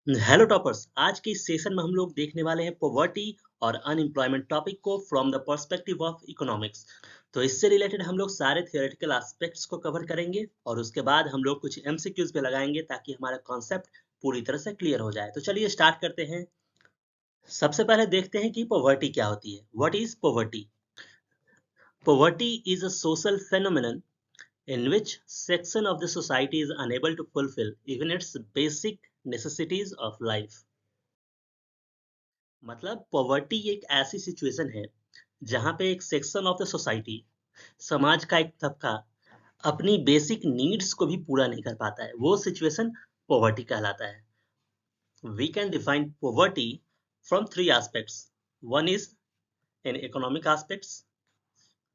Hello toppers. आज के इस सेशन में हम लोग देखने वाले हैं पॉवर्टी और अनएम्प्लॉयमेंट टॉपिक को from the perspective of economics. तो इससे रिलेटेड हम लोग सारे थियोरेटिकल एस्पेक्ट्स को कवर करेंगे और उसके बाद हम लोग कुछ एमसीक्यूज पे लगाएंगे ताकि हमारा कॉन्सेप्ट पूरी तरह से क्लियर हो जाए। तो चलिए स्टार्ट करते हैं। सबसे पहले देखते हैं कि पॉवर्टी क्या होती है। What is poverty? Poverty is a social phenomenon in which section of the society is unable to fulfill even its basic necessities of life। मतलब पॉवर्टी एक ऐसी सिचुएशन है जहां पे एक सेक्शन ऑफ द सोसाइटी, समाज का एक तबका अपनी बेसिक नीड्स को भी पूरा नहीं कर पाता है। वो सिचुएशन पॉवर्टी कहलाता है। We can define poverty from three aspects. One is in economic aspects,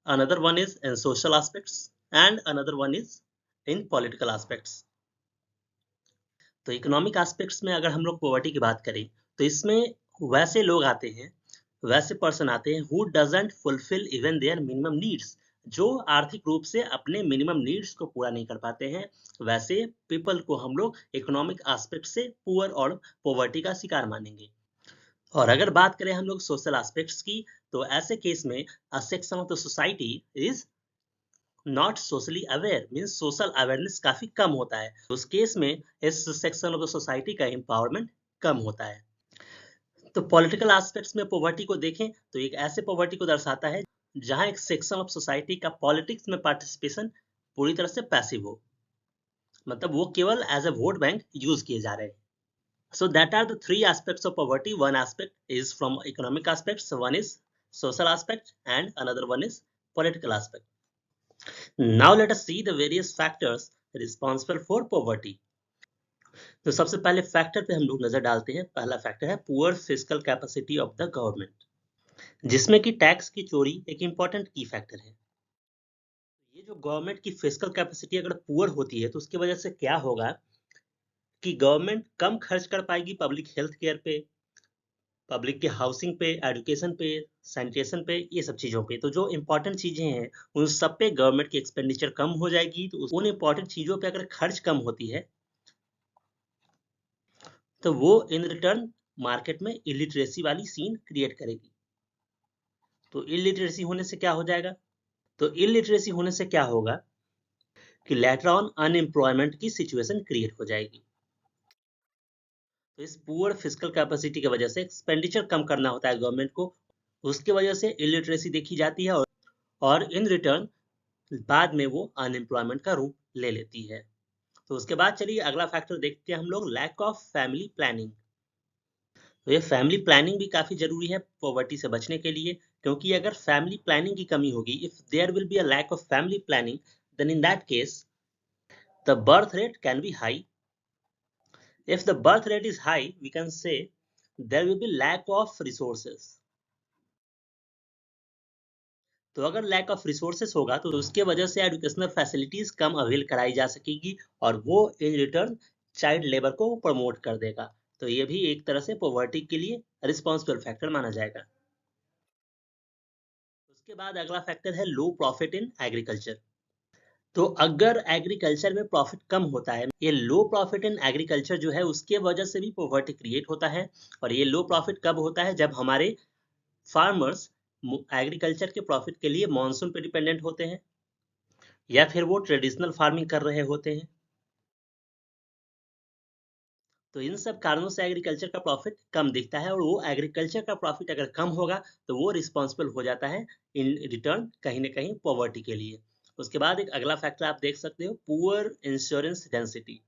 another one is in social aspects and another one is in political aspects. तो इकोनॉमिक एस्पेक्ट्स में अगर हम लोग पॉवर्टी की बात करें तो इसमें वैसे लोग आते हैं, वैसे पर्सन आते हैं who doesn't fulfil even their minimum needs, जो आर्थिक रूप से अपने मिनिमम नीड्स को पूरा नहीं कर पाते हैं। वैसे पीपल को हम लोग इकोनॉमिक एस्पेक्ट से पुअर और पॉवर्टी का शिकार मानेंगे। और अगर बात करें हम लोग सोशल एस्पेक्ट्स की, तो ऐसे केस में a section of the society is not socially aware, means social awareness काफी कम होता है। उस केस में इस सेक्शन ऑफ द सोसाइटी का एम्पावरमेंट कम होता है। तो पॉलिटिकल एस्पेक्ट्स में पॉवर्टी को देखें तो एक ऐसे पॉवर्टी को दर्शाता है जहां एक सेक्शन ऑफ सोसाइटी का पॉलिटिक्स में पार्टिसिपेशन पूरी तरह से पैसिव हो, मतलब वो केवल as a vote bank use किए जा रहे हैं। So that are the three aspects of poverty. One aspect is from economic aspects, one is social aspect and another one is political aspect. Now let us see the various factors responsible for poverty. तो सबसे पहले factor पे हम लोग नजर डालते हैं। पहला फैक्टर है poor fiscal capacity of the government, जिसमें कि टैक्स की चोरी एक इंपॉर्टेंट की फैक्टर है। ये जो गवर्नमेंट की फिस्कल कैपेसिटी अगर पुअर होती है तो उसकी वजह से क्या होगा कि गवर्नमेंट कम खर्च कर पाएगी पब्लिक हेल्थ केयर पे, पब्लिक के हाउसिंग पे, एजुकेशन पे, सैनिटेशन पे, ये सब चीज़ों पे। तो जो इंपॉर्टेंट चीज़ें हैं उन सब पे गवर्नमेंट की एक्सपेंडिचर कम हो जाएगी। तो उन इंपॉर्टेंट चीज़ों पे अगर खर्च कम होती है तो वो इन रिटर्न मार्केट में इलिटरेसी वाली सीन क्रिएट करेगी। तो इलिटरेसी होने से क्या हो जाएगा? तो इलिटरेसी होने से क्या होगा कि लेटर ऑन अनएम्प्लॉयमेंट की सिचुएशन क्रिएट हो जाएगी। तो इस पुअर फिस्कल कैपेसिटी की वजह से एक्सपेंडिचर कम करना होता है गवर्नमेंट को, उसकी वजह से इलिटरेसी देखी जाती है और इन रिटर्न बाद में वो अनएम्प्लॉयमेंट का रूप ले लेती है। तो उसके बाद चलिए अगला फैक्टर देखते हैं हम लोग, लैक ऑफ फैमिली प्लानिंग। तो ये फैमिली प्लानिंग भी काफी जरूरी है पॉवर्टी से बचने के लिए, क्योंकि अगर फैमिली प्लानिंग की कमी होगी, if there will be a lack of family planning, then in that case the birth rate can be high. If the birth rate is high, we can say there will be lack of resources. तो अगर lack of resources होगा तो उसके वजह से educational facilities कम avail कराई जा सकेगी और वो इन रिटर्न चाइल्ड लेबर को प्रमोट कर देगा। तो ये भी एक तरह से पॉवर्टी के लिए रिस्पॉन्सिबल फैक्टर माना जाएगा। उसके बाद अगला फैक्टर है लो प्रॉफिट इन एग्रीकल्चर। तो अगर एग्रीकल्चर में प्रॉफिट कम होता है, ये लो प्रॉफिट इन एग्रीकल्चर जो है उसके वजह से भी पॉवर्टी क्रिएट होता है। और ये लो प्रॉफिट कब होता है? जब हमारे फार्मर्स एग्रीकल्चर के प्रॉफिट के लिए मॉनसून पे डिपेंडेंट होते हैं या फिर वो ट्रेडिशनल फार्मिंग कर रहे होते हैं। तो इन सब कारणों से एग्रीकल्चर का प्रॉफिट कम दिखता है और वो एग्रीकल्चर का प्रॉफिट अगर कम होगा तो वो रिस्पॉन्सिबल हो जाता है इन रिटर्न कहीं ना कहीं पॉवर्टी के लिए। उसके बाद एक अगला फैक्टर आप देख सकते हो, पुअर इंश्योरेंस डेंसिटी।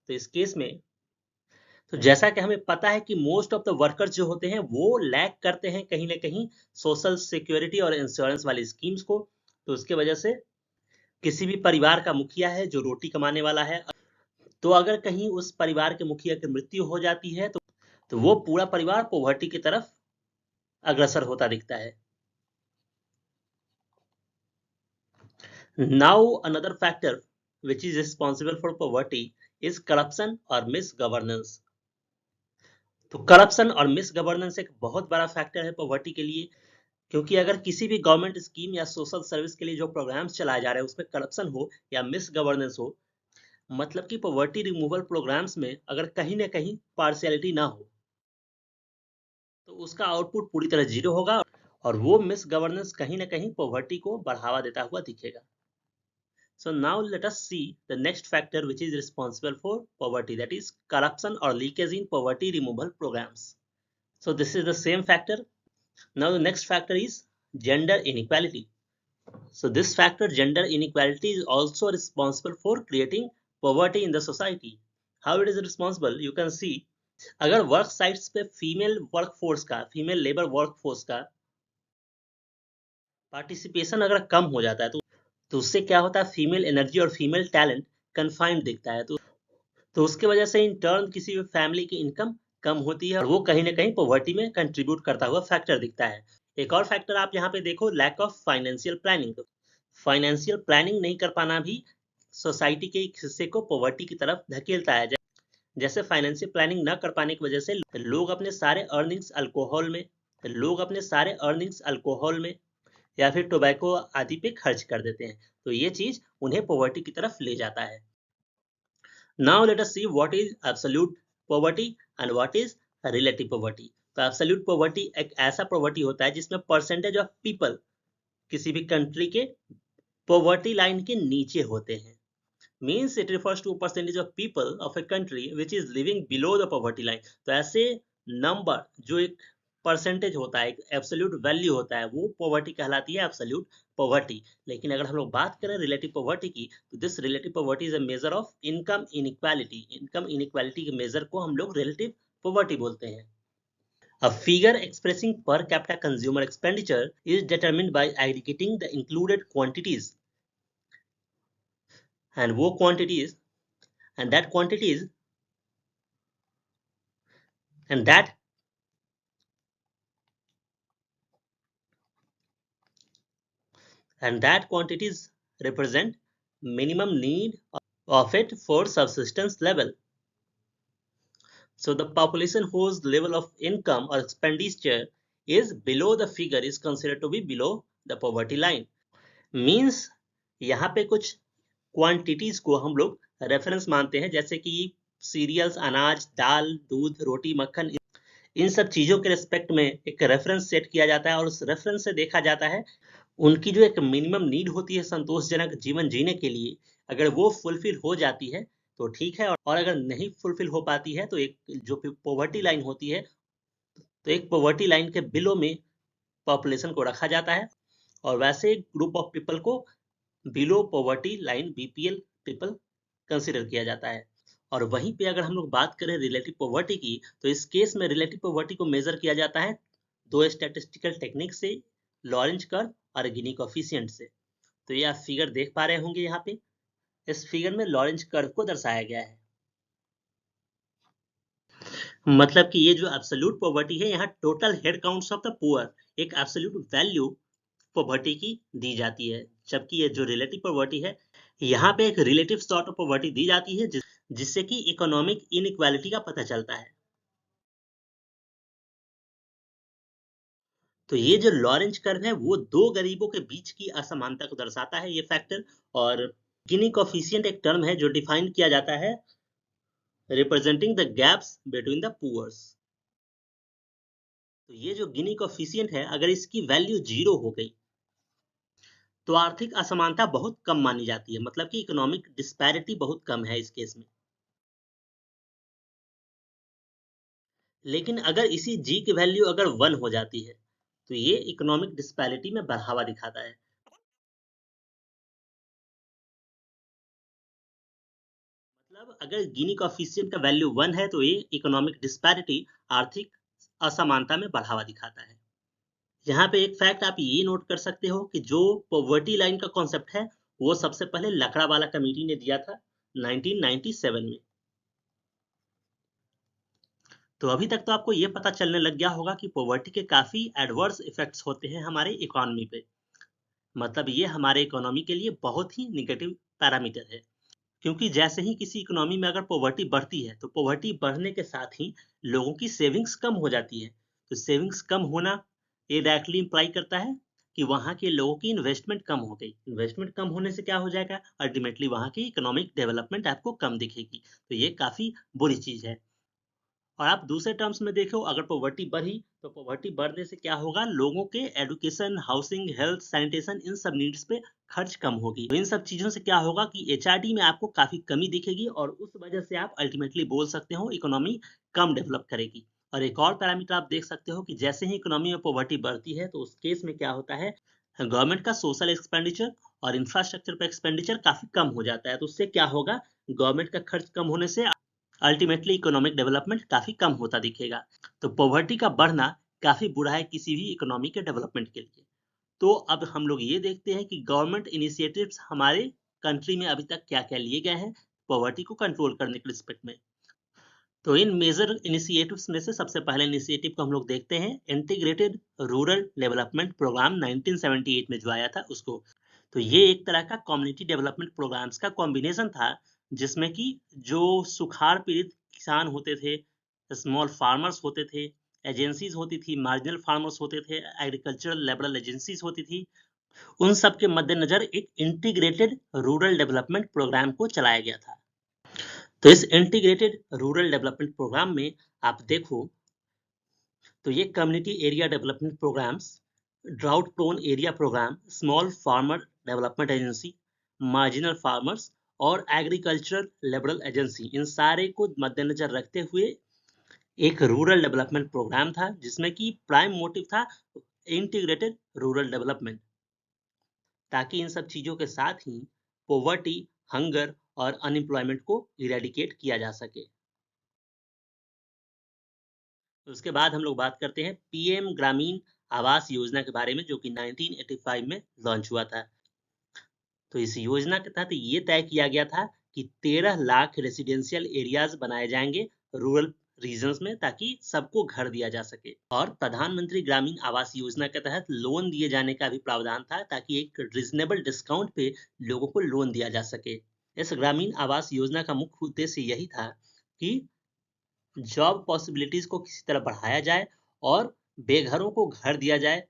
तो इस केस में, तो जैसा कि हमें पता है कि मोस्ट ऑफ द वर्कर्स जो होते हैं वो लैक करते हैं कहीं ना कहीं सोशल सिक्योरिटी और इंश्योरेंस वाली स्कीम्स को। तो उसके वजह से किसी भी परिवार का मुखिया है जो रोटी कमाने वाला है, तो अगर कहीं उस परिवार के मुखिया की मृत्यु हो जाती है तो वो पूरा परिवार पॉवर्टी की तरफ अग्रसर होता दिखता है। Now another factor which is responsible for poverty is corruption और मिसगवर्नेंस। तो करप्शन और मिसगवर्नेंस एक बहुत बड़ा फैक्टर है पॉवर्टी के लिए, क्योंकि अगर किसी भी गवर्नमेंट स्कीम या सोशल सर्विस के लिए जो प्रोग्राम्स चलाए जा रहे हैं उसमें करप्शन हो या मिस गवर्नेंस हो, मतलब कि पॉवर्टी रिमूवल प्रोग्राम्स में अगर कहीं ना कहीं पार्शियलिटी ना हो तो उसका आउटपुट पूरी तरह जीरो होगा और वो मिस गवर्नेंस कहीं ना कहीं पॉवर्टी को बढ़ावा देता हुआ दिखेगा. So now let us see the next factor which is responsible for poverty, that is corruption or leakage in poverty removal programs. So this is the same factor. Now the next factor is gender inequality. So this factor, gender inequality, is also responsible for creating poverty in the society. How it is responsible? You can see, अगर work sites पे female labour work force का participation अगर कम हो जाता है तो उससे क्या होता है, फीमेल एनर्जी और फीमेल टैलेंट कन्फाइंड दिखता है. तो उसके वजह से इन टर्न किसी भी फैमिली की इनकम कम होती है और वो कहीं ना कहीं पॉवर्टी में कंट्रीब्यूट करता हुआ फैक्टर दिखता है. एक और फैक्टर आप यहाँ पे देखो, lack of financial planning. Financial planning नहीं कर पाना भी सोसाइटी के एक हिस्से को पॉवर्टी की तरफ धकेलता है. जैसे फाइनेंशियल प्लानिंग न कर पाने की वजह से लोग अपने सारे अर्निंग्स अल्कोहल में या फिर टोबैको आदि पे खर्च कर देते हैं. तो ये चीज उन्हें पॉवर्टी की तरफ ले जाता है. Now let us see what is absolute poverty and what is relative poverty. तो absolute poverty एक ऐसा poverty होता है जिसमें percentage of people किसी भी country के poverty line के नीचे होते हैं. Means it refers to percentage of people of a country which is living below the poverty line. तो ऐसे number जो एक परसेंटेज होता है, एक एब्सोल्यूट वैल्यू होता है, वो पॉवर्टी कहलाती है एब्सोल्यूट पॉवर्टी. लेकिन अगर हम लोग बात करें रिलेटिव पॉवर्टी की तो this relative poverty is a measure of income inequality. Income inequality के मेजर को हम लोग रिलेटिव पॉवर्टी बोलते हैं. A figure expressing per capita consumer expenditure is determined by aggregating the included quantities and वो quantities and that quantities and that quantities represent minimum need of it for subsistence level. So the population whose level of income or expenditure is below the figure is considered to be below the poverty line. Means यहाँ पे कुछ quantities को हम लोग reference मानते हैं, जैसे कि सीरियल्स, अनाज, दाल, दूध, रोटी, मक्खन, इन सब चीजों के रिस्पेक्ट में एक रेफरेंस सेट किया जाता है और उस रेफरेंस से देखा जाता है उनकी जो एक मिनिमम नीड होती है संतोषजनक जीवन जीने के लिए, अगर वो फुलफिल हो जाती है तो ठीक है, और अगर नहीं फुलफिल हो पाती है तो एक जो पॉवर्टी लाइन होती है, तो एक पॉवर्टी लाइन के बिलो में पॉपुलेशन को रखा जाता है और वैसे ग्रुप ऑफ पीपल को below poverty line BPL people consider किया जाता है. और वहीं पे अगर हम लोग बात करें रिलेटिव पॉवर्टी की तो इस केस में रिलेटिव पॉवर्टी को मेजर किया जाता है दो स्टैटिस्टिकल टेक्निक से, लॉरेंज कर्व और गिनी कोएफिशिएंट से. तो ये आप फिगर देख पा रहे होंगे, यहाँ पे इस फिगर में लॉरेंज कर्व को दर्शाया गया है. मतलब कि ये जो एब्सोल्यूट पॉवर्टी है, यहाँ total head counts of the poor एक एब्सोल्यूट वैल्यू पॉवर्टी की दी जाती है, जबकि ये जो रिलेटिव पॉवर्टी है यहाँ पे एक रिलेटिव सॉर्ट ऑफ पॉवर्टी दी जाती है जिससे कि इकोनॉमिक इनइक्वालिटी का पता चलता है. तो ये जो लॉरेंज कर्व है वो दो गरीबों के बीच की असमानता को दर्शाता है ये फैक्टर. और गिनी कोएफिशिएंट एक टर्म है जो डिफाइन किया जाता है representing the gaps between the poors. तो ये जो गिनी कोएफिशिएंट है, अगर इसकी वैल्यू 0 हो गई तो आर्थिक असमानता बहुत कम मानी जाती है, मतलब कि इकोनॉमिक डिस्पैरिटी बहुत कम है इस केस में. लेकिन अगर इसी जी की वैल्यू अगर 1 हो जाती है तो ये इकोनॉमिक डिस्पैरिटी में बढ़ावा दिखाता है. मतलब अगर गिनी कोएफिशिएंट का वैल्यू 1 है तो ये इकोनॉमिक डिस्पैरिटी, आर्थिक असमानता में बढ़ावा दिखाता है. यहाँ पे एक फैक्ट आप ये नोट कर सकते हो कि जो पॉवर्टी लाइन का कॉन्सेप्ट है वो सबसे पहले लकड़ावाला कमेटी ने दिया था 1997 में. तो अभी तक तो आपको ये पता चलने लग गया होगा कि पॉवर्टी के काफी एडवर्स इफेक्ट्स होते हैं हमारे इकोनॉमी पे. मतलब ये हमारे इकोनॉमी के लिए बहुत ही निगेटिव पैरामीटर है, क्योंकि जैसे ही किसी इकोनॉमी में अगर पॉवर्टी बढ़ती है तो पॉवर्टी बढ़ने के साथ ही लोगों की सेविंग्स कम हो जाती है. तो सेविंग्स कम होना ये डायरेक्टली इंप्लाई करता है कि वहाँ के लोगों की इन्वेस्टमेंट कम हो गई। इन्वेस्टमेंट कम होने से क्या हो जाएगा? अल्टीमेटली वहाँ की इकोनॉमिक डेवलपमेंट आपको कम दिखेगी। तो ये काफ़ी बुरी चीज़ है। और आप दूसरे टर्म्स में देखो, अगर पॉवर्टी बढ़ी तो पॉवर्टी बढ़ने से क्या होगा? लोगों के एजुकेशन, हाउसिंग, हेल्थ, सैनिटेशन इन सब नीड्स पे खर्च कम होगी। तो इन सब चीज़ों से क्या होगा कि एचआरडी में आपको काफ़ी कमी दिखेगी और उस वजह से आप अल्टीमेटली बोल सकते हो इकोनॉमी कम डेवलप करेगी। और एक और पैरामीटर आप देख सकते हो कि जैसे ही इकोनॉमी में पॉवर्टी बढ़ती है तो उस केस में क्या होता है, गवर्नमेंट का सोशल एक्सपेंडिचर और इंफ्रास्ट्रक्चर पे एक्सपेंडिचर काफ़ी कम हो जाता है। तो उससे क्या होगा? गवर्नमेंट का खर्च कम होने से अल्टीमेटली इकोनॉमिक डेवलपमेंट काफ़ी कम होता दिखेगा। तो पॉवर्टी का बढ़ना काफ़ी बुरा है किसी भी इकोनॉमी के डेवलपमेंट के लिए। तो अब हम लोग ये देखते हैं कि गवर्नमेंट इनिशिएटिव्स हमारे कंट्री में अभी तक क्या-क्या लिए गए हैं पॉवर्टी को कंट्रोल करने के रिस्पेक्ट में। तो इन मेजर इनिशिएटिव्स में से सबसे पहले इनिशिएटिव को हम लोग देखते हैं, इंटीग्रेटेड रूरल डेवलपमेंट प्रोग्राम 1978 में जो आया था उसको। तो ये एक तरह का कम्युनिटी डेवलपमेंट प्रोग्राम्स का कॉम्बिनेशन था, जिसमें कि जो सुखाड़ पीड़ित किसान होते थे, स्मॉल फार्मर्स होते थे, एजेंसीज होती थी, मार्जिनल फार्मर्स होते थे, एग्रीकल्चरल लेबरल एजेंसीज होती थी, उन सब के मद्देनजर एक इंटीग्रेटेड रूरल डेवलपमेंट प्रोग्राम को चलाया गया था। तो इस इंटीग्रेटेड रूरल डेवलपमेंट प्रोग्राम में आप देखो तो ये community area development programs, drought prone area program, small farmer development agency, marginal farmers और एग्रीकल्चरल लेबरल एजेंसी, इन सारे को मद्देनजर रखते हुए एक रूरल डेवलपमेंट प्रोग्राम था, जिसमें कि प्राइम मोटिव था इंटीग्रेटेड रूरल डेवलपमेंट, ताकि इन सब चीजों के साथ ही पॉवर्टी, हंगर और अनएम्प्लॉयमेंट को इरेडिकेट किया जा सके। उसके बाद हम लोग बात करते हैं पीएम ग्रामीण आवास योजना के बारे में, जो कि 1985 में लॉन्च हुआ था। तो इस योजना के तहत ये तय किया गया था कि 13 लाख रेसिडेंशियल एरियाज बनाए जाएंगे रूरल रीजन्स में, ताकि सबको घर दिया जा सके। और प्रधानमंत्री ग्रामीण आवास योजना के तहत लोन दिए जाने का भी प्रावधान था, ताकि एक रिजनेबल डिस्काउंट पे लोगों को लोन दिया जा सके। इस ग्रामीण आवास योजना का मुख्य उद्देश्य यही था कि जॉब पॉसिबिलिटीज को किसी तरह बढ़ाया जाए और बेघरों को घर दिया जाए,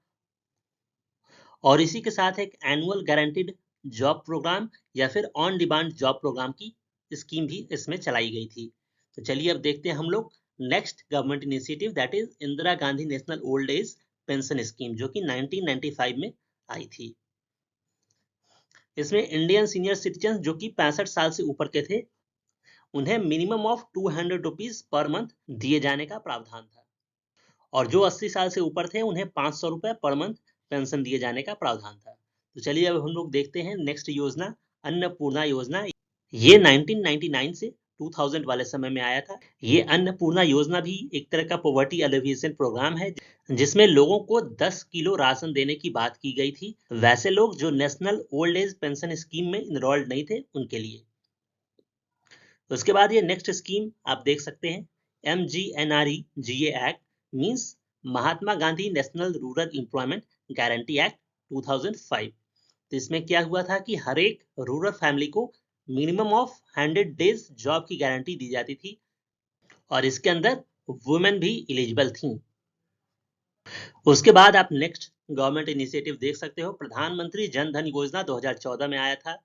और इसी के साथ एक एनुअल गारंटीड जॉब प्रोग्राम या फिर ऑन डिमांड जॉब प्रोग्राम की स्कीम भी इसमें चलाई गई थी। तो चलिए अब देखते हैं हम लोग next government initiative, that is Indira Gandhi national old age pension scheme, जो कि 1995 में आई थी। इसमें इंडियन सीनियर सिटीजन जो कि 65 साल से ऊपर के थे, उन्हें minimum of 200 rupees per month दिए जाने का प्रावधान था, और जो 80 साल से ऊपर थे उन्हें 500 रुपए पर मंथ पेंशन दिए जाने का प्रावधान था। तो चलिए अब हम लोग देखते हैं नेक्स्ट योजना, अन्नपूर्णा योजना। ये 1999 से 2000 वाले समय में आया था। ये अन्नपूर्णा योजना भी एक तरह का पॉवर्टी एलिविएशन प्रोग्राम है, जिसमें लोगों को 10 किलो राशन देने की बात की गई थी, वैसे लोग जो national old age pension scheme में इनरोल्ड नहीं थे उनके लिए। उसके बाद ये नेक्स्ट स्कीम आप देख सकते हैं, MGNREGA act, means Mahatma Gandhi national rural employment guarantee act 2005। तो इसमें क्या हुआ था कि हर एक रूरल फैमिली को मिनिमम ऑफ 100 डेज जॉब की गारंटी दी जाती थी, और इसके अंदर वुमेन भी एलिजिबल थी। उसके बाद आप नेक्स्ट गवर्नमेंट इनिशिएटिव देख सकते हो, प्रधानमंत्री जन धन योजना 2014 में आया था।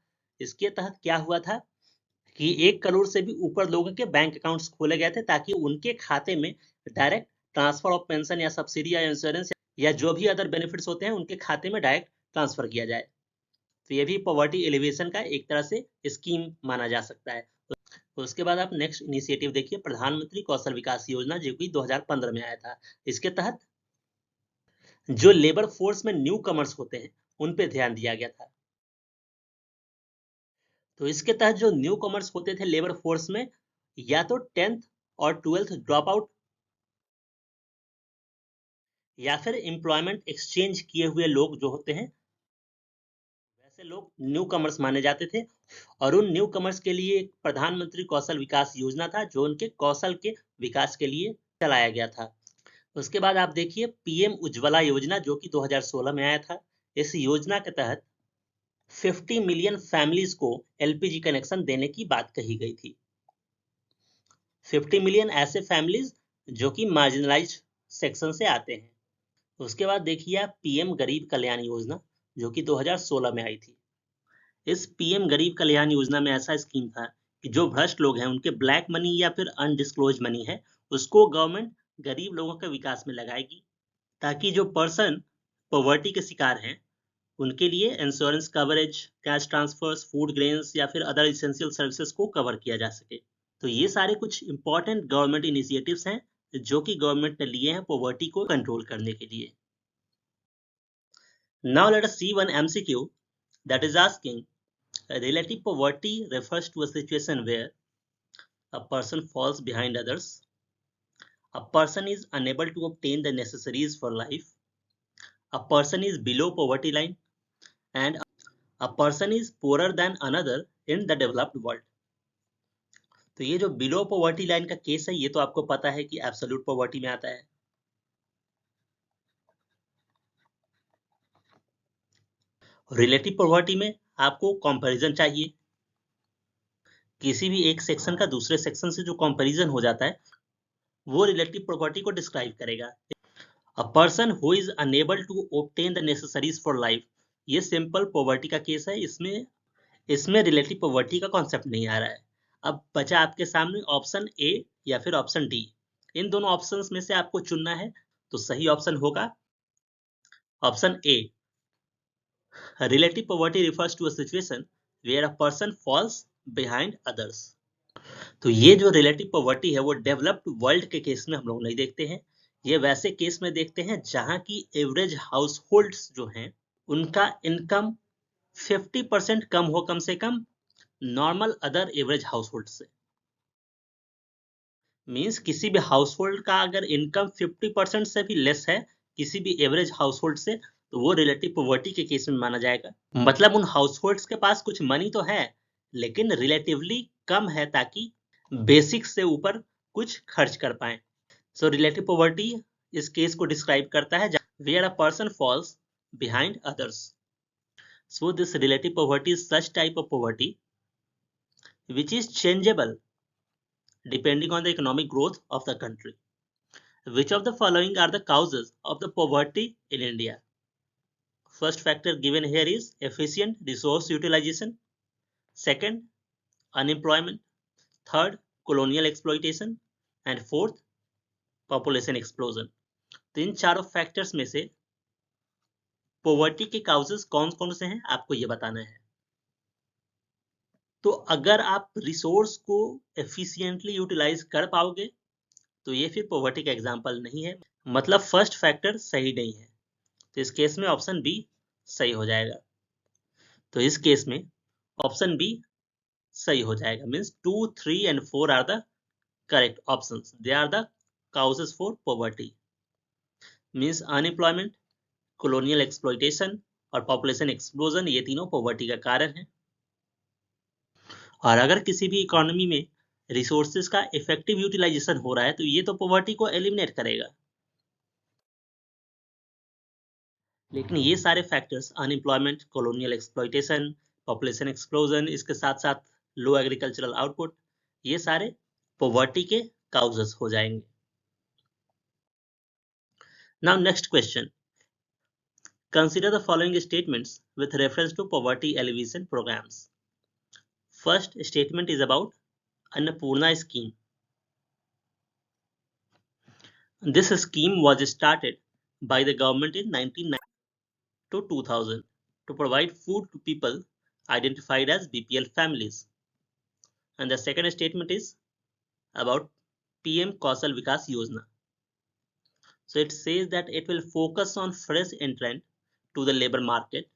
इसके तहत क्या हुआ था कि 1 करोड़ से भी ऊपर लोगों के बैंक अकाउंट्स खोले गए थे, ताकि उनके खाते में डायरेक्ट ट्रांसफर ऑफ पेंशन या सब्सिडी या इंश्योरेंस या जो भी अदर बेनिफिट्स होते हैं उनके खाते में डायरेक्ट ट्रांसफर किया जाए। तो ये भी पॉवर्टी एलिवेशन का एक तरह से स्कीम माना जा सकता है। तो उसके बाद आप नेक्स्ट इनिशिएटिव देखिए, प्रधानमंत्री कौशल विकास योजना, जो कि 2015 में आया था। इसके तहत जो लेबर फोर्स में न्यू कमर्स होते हैं उन पे ध्यान दिया गया था। तो इसके तहत जो न्यू कमर्स होते थे लेबर फोर्स में, या तो 10th और 12th ड्रॉप आउट या फिर एम्प्लॉयमेंट एक्सचेंज किए हुए लोग जो होते हैं, वैसे लोग न्यू कमर्स माने जाते थे। और उन न्यू कमर्स के लिए एक प्रधानमंत्री कौशल विकास योजना था, जो उनके कौशल के विकास के लिए चलाया गया था। उसके बाद आप देखिए पीएम उज्ज्वला योजना, जो कि 2016 में आया था। इस योजना के तहत 50 मिलियन फैमिलीज को एलपीजी कनेक्शन देने की बात कही गई थी। 50 मिलियन ऐसे फैमिलीज जो कि मार्जिनलाइज्ड सेक्शन से आते हैं। उसके बाद देखिए आप पीएम गरीब कल्याण योजना, जो कि 2016 में आई थी। इस पीएम गरीब कल्याण योजना में ऐसा स्कीम था कि जो भ्रष्ट लोग हैं उनके ब्लैक मनी या फिर अनडिस्क्लोज मनी है, उसको गवर्नमेंट गरीब लोगों के विकास में लगाएगी, ताकि जो पर्सन पॉवर्टी के शिकार हैं उनके लिए insurance coverage, cash transfers, food grains या फिर अदर इसेंशियल सर्विसेज को कवर किया जा सके। तो ये सारे कुछ इंपॉर्टेंट गवर्नमेंट इनिशिएटिव्स हैं जो कि गवर्नमेंट ने लिए हैं पॉवर्टी को कंट्रोल करने के लिए। Now let us see one MCQ that is asking, relative poverty refers to a situation where a person falls behind others, a person is unable to obtain the necessaries for life, a person is below poverty line, and a person is poorer than another in the developed world. तो ये जो below poverty line का केस है ये तो आपको पता है कि एब्सोल्यूट पॉवर्टी में आता है। रिलेटिव पॉवर्टी में आपको कंपैरिजन चाहिए, किसी भी एक सेक्शन का दूसरे सेक्शन से जो कंपैरिजन हो जाता है वो रिलेटिव पॉवर्टी को डिस्क्राइब करेगा। A person who is unable to obtain the necessaries for life, ये सिंपल पॉवर्टी का केस है, इसमें इसमें रिलेटिव पॉवर्टी का कॉन्सेप्ट नहीं आ रहा है। अब बचा आपके सामने ऑप्शन ए या फिर ऑप्शन डी। इन दोनों ऑप्शंस में से आपको चुनना है, तो सही ऑप्शन होगा option A. Relative poverty refers to a situation where a person falls behind others. तो ये जो रिलेटिव पॉवर्टी है वो डेवलप्ड वर्ल्ड के केस में हम लोग नहीं देखते हैं, ये वैसे केस में देखते हैं जहां की एवरेज हाउस होल्ड्स जो हैं उनका इनकम 50% कम हो, कम से कम normal other average household से। मीन्स किसी भी हाउस होल्ड का अगर इनकम 50% से भी लेस है किसी भी एवरेज हाउस होल्ड से, तो वो रिलेटिव पॉवर्टी के केस में माना जाएगा। मतलब उन हाउस होल्ड्स के पास कुछ मनी तो है लेकिन रिलेटिवली कम है, ताकि बेसिक से ऊपर कुछ खर्च कर पाए। सो रिलेटिव पॉवर्टी इस केस को डिस्क्राइब करता है where a person falls behind others. So this relative poverty is such type of poverty which is changeable depending on the economic growth of the country. Which of the following are the causes of the poverty in India? First factor given here is efficient resource utilization. Second, unemployment. Third, colonial exploitation. And fourth, population explosion. तो इन चारों factors में से poverty के causes कौन कौन से हैं आपको ये बताना है। तो अगर आप रिसोर्स को एफिशिएंटली यूटिलाइज कर पाओगे तो ये फिर पॉवर्टी का एग्जाम्पल नहीं है, मतलब फर्स्ट फैक्टर सही नहीं है। तो इस केस में ऑप्शन बी सही हो जाएगा। तो इस केस में ऑप्शन बी सही हो जाएगा। Means 2, 3 and 4 are the correct options. They are the causes for poverty. Means unemployment, colonial exploitation और पॉपुलेशन एक्सप्लोजन, ये तीनों पॉवर्टी का कारण है। और अगर किसी भी इकोनॉमी में रिसोर्सेज का इफेक्टिव यूटिलाइजेशन हो रहा है तो ये तो पॉवर्टी को एलिमिनेट करेगा। लेकिन ये सारे factors unemployment, colonial exploitation, population explosion, इसके साथ साथ लो एग्रीकल्चरल आउटपुट, ये सारे पॉवर्टी के काउजेस हो जाएंगे। Now next question, consider the following statements with reference to poverty alleviation programs. First statement is about Annapurna scheme. This scheme was started by the government in 1990 to 2000 to provide food to people identified as BPL families. And the second statement is about PM Kausal Vikas Yojana. So it says that it will focus on fresh entrant to the labor market,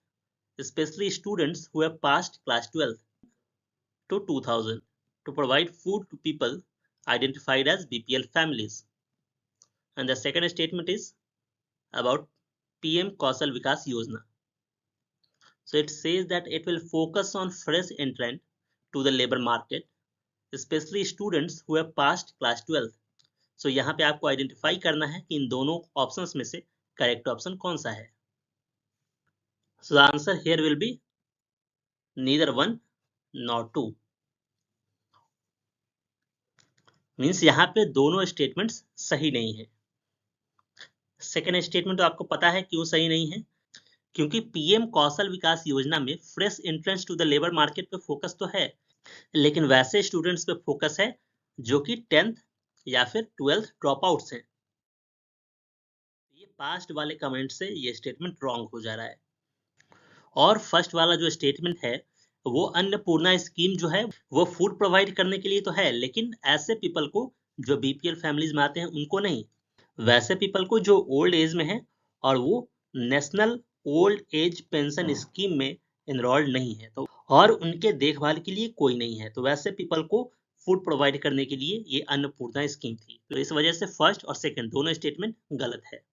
especially students who have passed class 12 to 2000 to provide food to people identified as BPL families. And the second statement is about PM Kausal Vikas Yojana. So it says that it will focus on fresh entrant to the labor market, especially students who have passed class 12. So यहाँ पे आपको identify करना है कि इन दोनों options में से correct option कौन सा है। So the answer here will be neither one nor two. Means यहाँ पे दोनों स्टेटमेंट्स सही नहीं है। सेकेंड स्टेटमेंट तो आपको पता है क्यों सही नहीं है, क्योंकि पीएम कौशल विकास योजना में fresh entrants to the labour market पे फोकस तो है, लेकिन वैसे स्टूडेंट्स पे फोकस है जो कि 10th या फिर 12th ड्रॉप आउट्स हैं। ये पास्ट वाले कमेंट से ये स्टेटमेंट रॉन्ग हो जा रहा है। और फर्स्ट वाला जो स्टेटमेंट है, वो अन्नपूर्णा स्कीम जो है वो फूड प्रोवाइड करने के लिए तो है, लेकिन ऐसे पीपल को जो बीपीएल फैमिलीज में आते हैं उनको नहीं, वैसे पीपल को जो ओल्ड एज में है और वो national old age pension scheme में इनरोल्ड नहीं है, तो और उनके देखभाल के लिए कोई नहीं है, तो वैसे पीपल को फूड प्रोवाइड करने के लिए ये अन्नपूर्णा स्कीम थी। तो इस वजह से फर्स्ट और सेकंड दोनों स्टेटमेंट गलत है।